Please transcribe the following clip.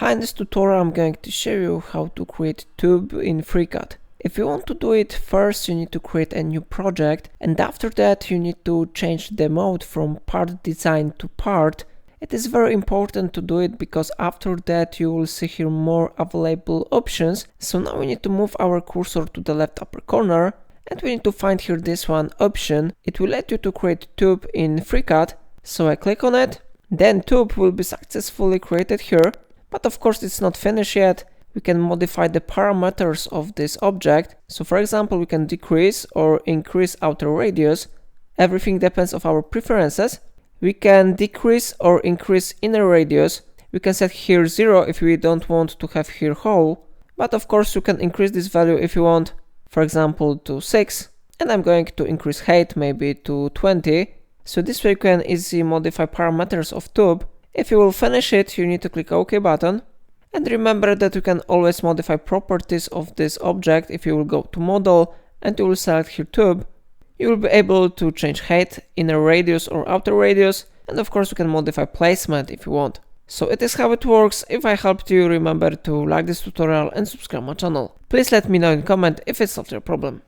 Hi, in this tutorial I'm going to show you how to create tube in FreeCAD. If you want to do it, first you need to create a new project, and after that you need to change the mode from part design to part. It is very important to do it because after that you will see here more available options. So now we need to move our cursor to the left upper corner and we need to find here this one option. It will let you to create tube in FreeCAD. So I click on it, then tube will be successfully created here. But of course it's not finished yet. We can modify the parameters of this object. So for example, we can decrease or increase outer radius. Everything depends on our preferences. We can decrease or increase inner radius. We can set here 0 if we don't want to have here hole. But of course you can increase this value if you want, for example to 6. And I'm going to increase height maybe to 20. So this way you can easily modify parameters of tube. If you will finish it, you need to click OK button. And remember that you can always modify properties of this object. If you will go to model and you will select here tube, you will be able to change height, inner radius or outer radius. And of course you can modify placement if you want. So it is how it works. If I helped you, remember to like this tutorial and subscribe my channel. Please let me know in comment if it's not your problem.